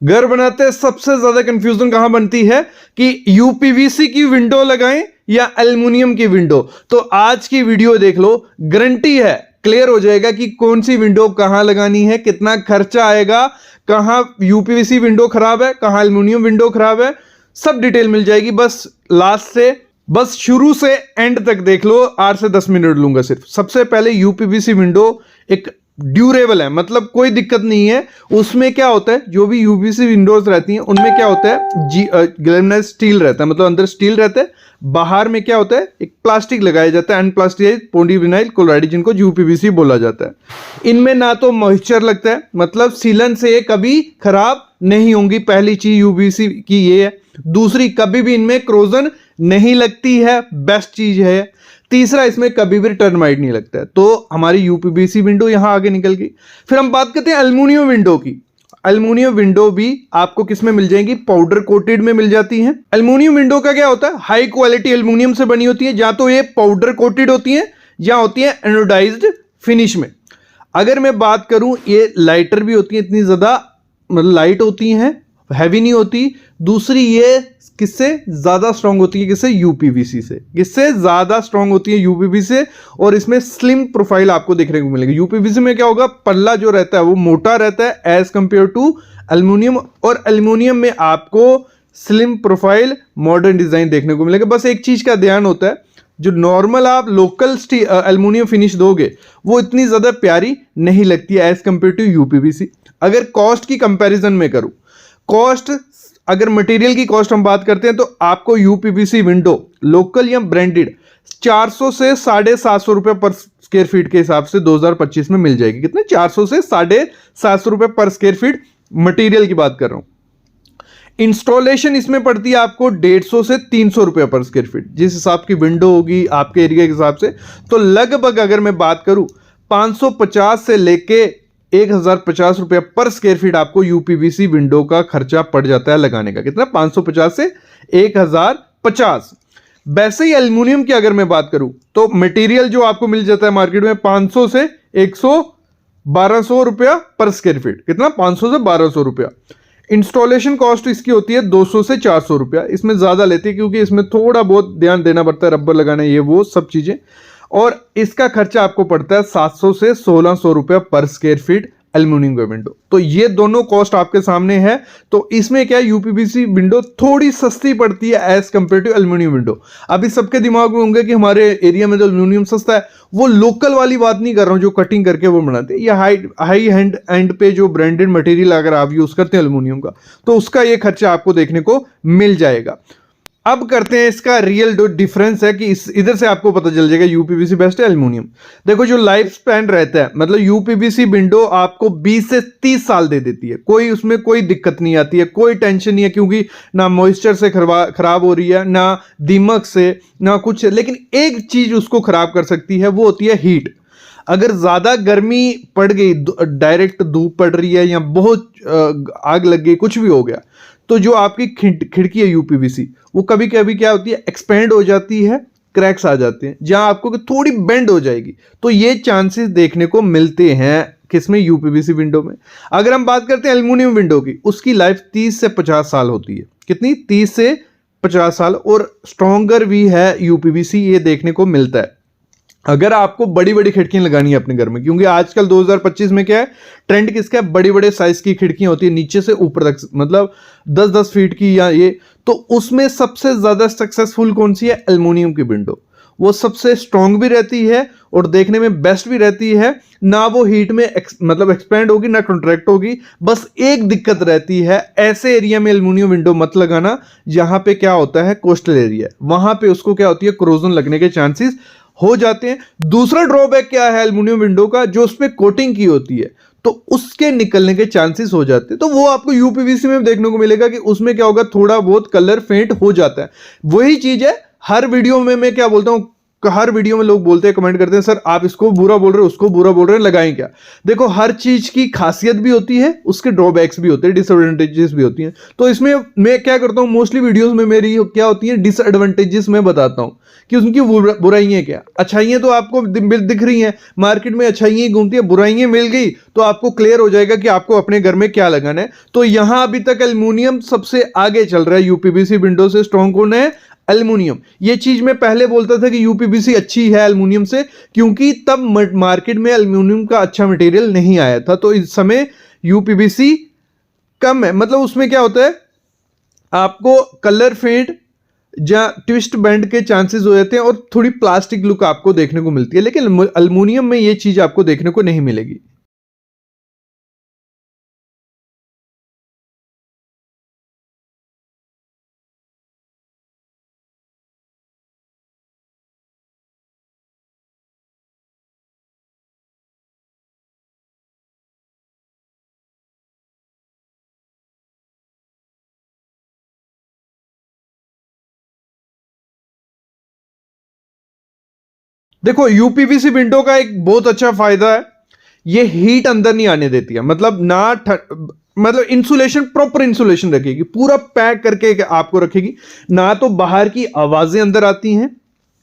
घर बनाते सबसे ज्यादा कंफ्यूजन कहां बनती है कि यूपीवीसी की विंडो लगाएं या एल्युमिनियम की विंडो। तो आज की वीडियो देख लो, गारंटी है क्लियर हो जाएगा कि कौन सी विंडो कहां लगानी है, कितना खर्चा आएगा, कहां यूपीवीसी विंडो खराब है, कहां एल्युमिनियम विंडो खराब है, सब डिटेल मिल जाएगी। बस शुरू से एंड तक देख लो। 8 से 10 मिनट लूंगा सिर्फ। सबसे पहले यूपीवीसी विंडो एक ड्यूरेबल है, मतलब कोई दिक्कत नहीं है। उसमें क्या होता है, जो भी यूपीवीसी विंडोज रहती हैं उनमें क्या होता है, गैल्वेनाइज्ड स्टील रहता है, मतलब अंदर स्टील रहता है, बाहर में क्या होता है, एक प्लास्टिक लगाया जाता है, अनप्लास्टिकाइज्ड पॉलीविनाइल क्लोराइड, जिनको यूपीवीसी बोला जाता है। इनमें ना तो मॉइस्चर लगता है, मतलब सीलन से कभी खराब नहीं होंगी। पहली चीज यूपीवीसी की ये है। दूसरी, कभी भी इनमें क्रोजन नहीं लगती है, बेस्ट चीज है। तीसरा, इसमें कभी भी टर्माइट नहीं लगता है। तो हमारी यूपीवीसी विंडो यहां आगे निकल गई। फिर हम बात करते हैं एल्युमिनियम विंडो की। एल्युमिनियम विंडो भी आपको किस में मिल जाएंगी, पाउडर कोटेड में मिल जाती हैं। एल्युमिनियम विंडो का क्या होता है, हाई क्वालिटी एल्युमिनियम से बनी होती है, या तो ये पाउडर कोटेड होती है या होती है एनोडाइज्ड फिनिश में। अगर मैं बात करूं, ये लाइटर भी होती है, इतनी ज्यादा मतलब लाइट होती हैं, हैवी नहीं होती। दूसरी, ये किससे ज्यादा स्ट्रांग होती है, किससे, यूपीवीसी से। किससे ज्यादा स्ट्रांग होती है, यूपीवीसी से। और इसमें स्लिम प्रोफाइल आपको देखने को मिलेगा। यूपीवीसी में क्या होगा, पल्ला जो रहता है वो मोटा रहता है एज कंपेयर टू एल्युमिनियम, और एल्युमिनियम में आपको स्लिम प्रोफाइल, मॉडर्न डिजाइन देखने को मिलेगा। बस एक चीज का ध्यान होता है, जो नॉर्मल आप लोकल एल्युमिनियम फिनिश दोगे वो इतनी ज्यादा प्यारी नहीं लगती है एज कंपेयर टू यूपीवीसी। अगर कॉस्ट की कंपैरिजन में करूं, कॉस्ट, अगर मटेरियल की कॉस्ट हम बात करते हैं तो आपको यूपीवीसी विंडो लोकल या ब्रांडेड 400 से 750 रुपए पर स्क्वायर फीट के हिसाब से 2025 में मिल जाएगी। कितने, 400 से 750 रुपए पर स्क्वायर फीट, मटेरियल की बात कर रहा हूं। इंस्टॉलेशन इसमें पड़ती है आपको 150 से 300 रुपए पर स्क्वायर फीट, जिस हिसाब की विंडो होगी आपके एरिया के हिसाब से। तो लगभग अगर मैं बात करूं 550 से लेके 1050 रुपया पर स्क्वायर फीट आपको यूपीवीसी विंडो का खर्चा पड़ जाता है लगाने का। कितना, 550 से 1050। वैसे ही एल्युमिनियम की अगर मैं बात करूं तो मटेरियल जो आपको मिल जाता है मार्केट में 500 से 1200 रुपया पर स्क्वायर फीट। कितना, 500 से 1200 रुपया। इंस्टॉलेशन कॉस्ट इसकी होती है 200 से 400 रुपया। इसमें ज्यादा लेती है क्योंकि इसमें थोड़ा बहुत ध्यान देना पड़ता है, रबर लगाना, ये वो सब चीजें। और इसका खर्चा आपको पड़ता है 700 से 1600 रुपया पर स्क्वायर फीट एल्युमिनियम का विंडो। तो ये दोनों कॉस्ट आपके सामने है। तो इसमें क्या, यूपीवीसी विंडो थोड़ी सस्ती पड़ती है as compare to aluminium window. अभी सबके दिमाग में होंगे कि हमारे एरिया में जो एल्युमिनियम सस्ता है, वो लोकल वाली बात नहीं कर रहा हूं जो कटिंग करके वो बनाते हैं, या हाई एंड पे जो ब्रांडेड मटेरियल अगर आप यूज करते हैं एल्युमिनियम का, तो उसका ये खर्चा आपको देखने को मिल जाएगा। अब करते हैं इसका रियल जो डिफरेंस है कि इधर से आपको पता चल जाएगा यूपीवीसी बेस्ट है एल्युमिनियम। देखो, जो लाइफ स्पैन रहता है, मतलब यूपीवीसी विंडो आपको 20 से 30 साल दे देती है। कोई उसमें कोई दिक्कत नहीं आती है, कोई टेंशन नहीं है, क्योंकि ना मॉइस्चर से खराब हो रही है, ना दीमक से, ना कुछ। लेकिन एक चीज उसको खराब कर सकती है, वो होती है हीट। अगर ज्यादा गर्मी पड़ गई, डायरेक्ट धूप पड़ रही है या बहुत आग लग गई, कुछ भी हो गया, तो जो आपकी खिड़की है यूपीवीसी, वो कभी कभी क्या होती है, एक्सपेंड हो जाती है, क्रैक्स आ जाते हैं, जहां आपको थोड़ी बेंड हो जाएगी। तो ये चांसेस देखने को मिलते हैं किसमें, यूपीवीसी विंडो में। अगर हम बात करते हैं एल्युमिनियम विंडो की, उसकी लाइफ 30 से 50 साल होती है। कितनी, 30 से 50 साल। और स्ट्रॉन्गर भी है यूपीवीसी, ये देखने को मिलता है। अगर आपको बड़ी बड़ी खिड़कियां लगानी है अपने घर में, क्योंकि आजकल 2025 में क्या है, ट्रेंड किसका है, बड़े बड़े साइज की खिड़कियां होती है, नीचे से ऊपर तक, मतलब 10-10 फीट की या ये। तो उसमें सबसे ज्यादा सक्सेसफुल कौन सी है, एल्युमिनियम की विंडो। वो सबसे स्ट्रांग भी रहती है और देखने में बेस्ट भी रहती है। ना वो हीट में मतलब एक्सपेंड होगी, ना कॉन्ट्रैक्ट होगी। बस एक दिक्कत रहती है, ऐसे एरिया में एल्युमिनियम विंडो मत लगाना जहां पे क्या होता है, कोस्टल एरिया, वहां पे उसको क्या होती है, कोरोजन लगने के चांसेस हो जाते हैं। दूसरा ड्रॉबैक क्या है एल्युमिनियम विंडो का, जो उस पर कोटिंग की होती है तो उसके निकलने के चांसेस हो जाते हैं। तो वो आपको यूपीवीसी में देखने को मिलेगा कि उसमें क्या होगा, थोड़ा बहुत कलर फेंट हो जाता है। वही चीज है, हर वीडियो में मैं क्या बोलता हूं, हर वीडियो में लोग बोलते हैं, कमेंट करते हैं, सर आप इसको बुरा बोल रहे हो, उसको बुरा बोल रहे हैं, लगाएं क्या? देखो, हर चीज की खासियत भी होती है, उसके ड्रॉबैक्स भी होते हैं, डिसएडवांटेजेस भी होती हैं। तो इसमें मैं क्या करता हूं, मोस्टली वीडियोस में मेरी क्या होती है, डिसएडवांटेजेस मैं बताता हूं कि उनकी बुराइयां क्या। अच्छाइयां तो आपको दिख रही हैं, मार्केट में अच्छाइयां घूमती है, बुराइयां मिल गई तो आपको क्लियर हो जाएगा कि आपको अपने घर में क्या लगाना है। तो यहां अभी तक एल्युमिनियम सबसे आगे चल रहा है। यूपीवीसी विंडो से स्ट्रॉन्ग कौन है? एल्युमिनियम। ये चीज मैं पहले बोलता था कि यूपीवीसी अच्छी है एल्युमिनियम से, क्योंकि तब मार्केट में एल्युमिनियम का अच्छा मटेरियल नहीं आया था। तो इस समय यूपीवीसी कम है। मतलब उसमें क्या होता है, आपको कलर फेड या ट्विस्ट बैंड के चांसेस हो जाते हैं और थोड़ी प्लास्टिक लुक आपको देखने को मिलती है, लेकिन एल्युमिनियम में ये चीज आपको देखने को नहीं मिलेगी। देखो, यूपीवीसी विंडो का एक बहुत अच्छा फायदा है, ये हीट अंदर नहीं आने देती है। मतलब मतलब इंसुलेशन, प्रॉपर इंसुलेशन रखेगी, पूरा पैक करके आपको रखेगी। ना तो बाहर की आवाजें अंदर आती हैं,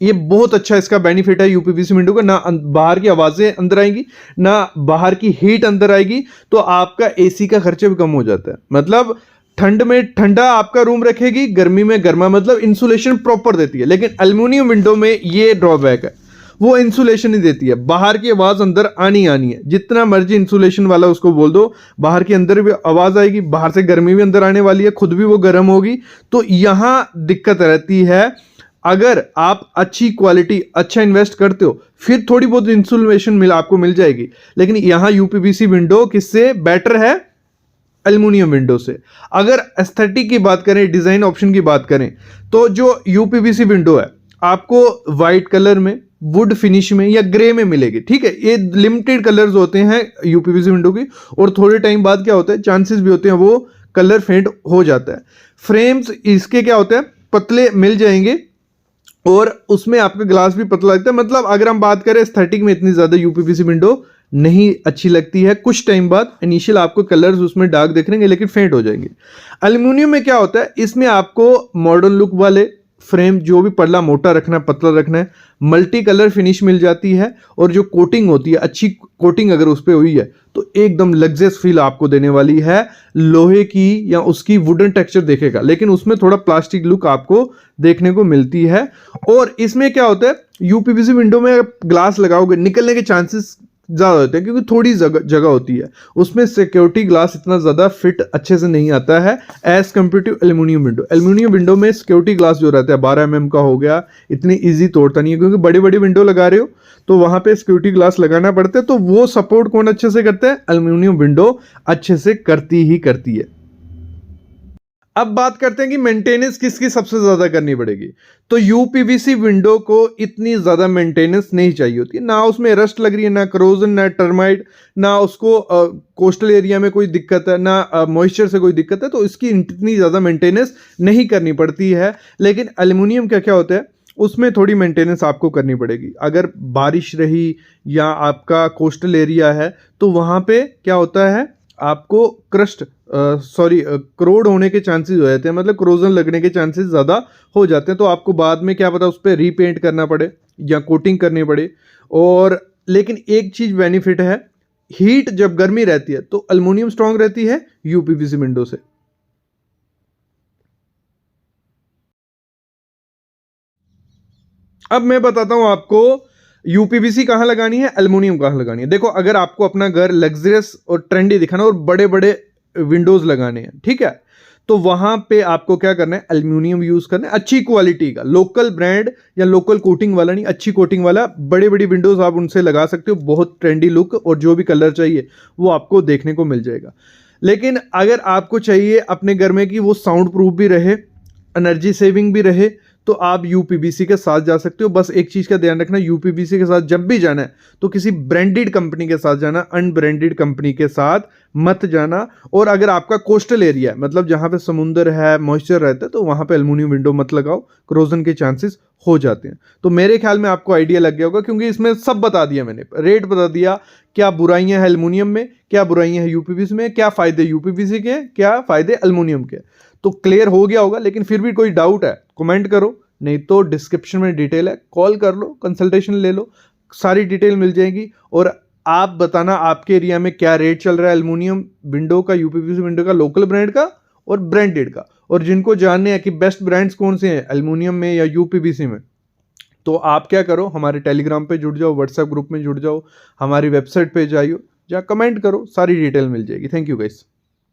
ये बहुत अच्छा इसका बेनिफिट है यूपीवीसी विंडो का। ना बाहर की आवाजें अंदर आएंगी, ना बाहर की हीट अंदर आएगी। तो आपका एसी का खर्चा भी कम हो जाता है। मतलब ठंड में ठंडा आपका रूम रखेगी, गर्मी में गर्मा, मतलब इंसुलेशन प्रॉपर देती है। लेकिन एल्युमिनियम विंडो में ये ड्रॉबैक है, वो इंसुलेशन ही देती है, बाहर की आवाज अंदर आनी आनी है। जितना मर्जी इंसुलेशन वाला उसको बोल दो, बाहर के अंदर भी आवाज आएगी, बाहर से गर्मी भी अंदर आने वाली है, खुद भी वो गर्म होगी। तो यहां दिक्कत रहती है। अगर आप अच्छी क्वालिटी, अच्छा इन्वेस्ट करते हो, फिर थोड़ी बहुत इंसुलेशन आपको मिल जाएगी। लेकिन यहां यूपीवीसी विंडो किससे बेटर है? एल्युमिनियम विंडो से। अगर एस्थेटिक की बात करें, डिजाइन ऑप्शन की बात करें, तो जो यूपीवीसी विंडो है आपको व्हाइट कलर में, वुड फिनिश में या ग्रे में मिलेगी। ठीक है, ये लिमिटेड कलर्स होते हैं यूपीवीसी विंडो की। और थोड़े टाइम बाद क्या होता है, चांसेस भी होते हैं वो कलर फेड हो जाता है। फ्रेम्स इसके क्या होते हैं, पतले मिल जाएंगे और उसमें आपका ग्लास भी पतला लगता है। मतलब अगर हम बात करें एस्थेटिक में, इतनी ज्यादा यूपीवीसी विंडो नहीं अच्छी लगती है। कुछ टाइम बाद इनिशियल आपको कलर्स उसमें डार्क दिख रहेंगे, लेकिन फेंट हो जाएंगे। एल्युमिनियम में क्या होता है, इसमें आपको मॉडर्न लुक वाले फ्रेम, जो भी पल्ला मोटा रखना है, पतला रखना है, मल्टी कलर फिनिश मिल जाती है। और जो कोटिंग होती है, अच्छी कोटिंग अगर उस पर हुई है तो एकदम लग्जरियस फील आपको देने वाली है। लोहे की या उसकी वुडन टेक्सचर देखेगा, लेकिन उसमें थोड़ा प्लास्टिक लुक आपको देखने को मिलती है। और इसमें क्या होता है, यूपीवीसी विंडो में ग्लास लगाओगे, निकलने के चांसेस ज़्यादा होते हैं, क्योंकि थोड़ी जगह होती है उसमें। सिक्योरिटी ग्लास इतना ज़्यादा फिट अच्छे से नहीं आता है as compare to aluminium window. Aluminium window में सिक्योरिटी ग्लास जो रहता है 12 mm का हो गया, इतनी ईजी तोड़ता नहीं है, क्योंकि बड़ी बड़ी विंडो लगा रहे हो तो वहां पे सिक्योरिटी ग्लास लगाना पड़ता है। तो वो सपोर्ट कौन अच्छे से करता है? एल्युमिनियम विंडो अच्छे से करती ही करती है। अब बात करते हैं कि मेंटेनेंस किसकी सबसे ज्यादा करनी पड़ेगी। तो यूपीवीसी विंडो को इतनी ज्यादा मेंटेनेंस नहीं चाहिए होती है। ना उसमें रस्ट लग रही है, ना करोजन, ना टर्माइट, ना उसको कोस्टल एरिया में कोई दिक्कत है, ना मॉइस्चर से कोई दिक्कत है। तो इसकी इतनी ज्यादा मेंटेनेंस नहीं करनी पड़ती है। लेकिन एल्युमिनियम का क्या होता है, उसमें थोड़ी मेंटेनेंस आपको करनी पड़ेगी। अगर बारिश रही या आपका कोस्टल एरिया है तो वहां पे क्या होता है, आपको करोड होने के चांसेस हो जाते हैं, मतलब क्रोजन लगने के चांसेस ज़्यादा हो जाते हैं। तो आपको बाद में क्या पता उस पर रीपेंट करना पड़े या कोटिंग करनी पड़े। और लेकिन एक चीज़ बेनिफिट है, हीट जब गर्मी रहती है तो एल्युमिनियम स्ट्रांग रहती है यूपीवीसी विंडो से। अब मैं बताता हूं आपको यूपीवीसी कहां लगानी है, एल्युमिनियम कहां लगानी है। देखो, अगर आपको अपना घर लग्जरियस और ट्रेंडी दिखाना और बड़े बड़े विंडोज लगाने हैं, ठीक है, तो वहां पे आपको क्या करना है, एल्युमिनियम यूज करना है, अच्छी क्वालिटी का, लोकल ब्रांड या लोकल कोटिंग वाला नहीं, अच्छी कोटिंग वाला। बड़ी बड़ी विंडोज आप उनसे लगा सकते हो, बहुत ट्रेंडी लुक और जो भी कलर चाहिए वो आपको देखने को मिल जाएगा। लेकिन अगर आपको चाहिए अपने घर में कि वो साउंड प्रूफ भी रहे, एनर्जी सेविंग भी रहे, तो आप यूपीवीसी के साथ जा सकते हो। बस एक चीज का ध्यान रखना, यूपीवीसी के साथ जब भी जाना है तो किसी ब्रांडेड कंपनी के साथ जाना, अनब्रांडेड कंपनी के साथ मत जाना। और अगर आपका कोस्टल एरिया है, मतलब जहां पे समुंदर है, मॉइस्चर रहता है, तो वहां पे एल्युमिनियम विंडो मत लगाओ, क्रोजन के चांसेस हो जाते हैं। तो मेरे ख्याल में आपको आइडिया लग गया होगा, क्योंकि इसमें सब बता दिया मैंने, रेट बता दिया, क्या बुराइयां हैं एल्युमिनियम में, क्या बुराइयां हैं यूपीवीसी में, क्या फायदे यूपीवीसी के, क्या फायदे एल्युमिनियम के। तो क्लियर हो गया होगा। लेकिन फिर भी कोई डाउट है कमेंट करो, नहीं तो डिस्क्रिप्शन में डिटेल है, कॉल कर लो, कंसल्टेशन ले लो, सारी डिटेल मिल जाएगी। और आप बताना आपके एरिया में क्या रेट चल रहा है एल्युमिनियम विंडो का, यूपीवीसी विंडो का, लोकल ब्रांड का और ब्रांडेड का। और जिनको जानने हैं कि बेस्ट ब्रांड्स कौन से हैं एल्युमिनियम में या यूपीवीसी में, तो आप क्या करो, हमारे टेलीग्राम पे जुड़ जाओ, व्हाट्सएप ग्रुप में जुड़ जाओ, हमारी वेबसाइट पे जाइए, या कमेंट करो, सारी डिटेल मिल जाएगी। Thank you guys.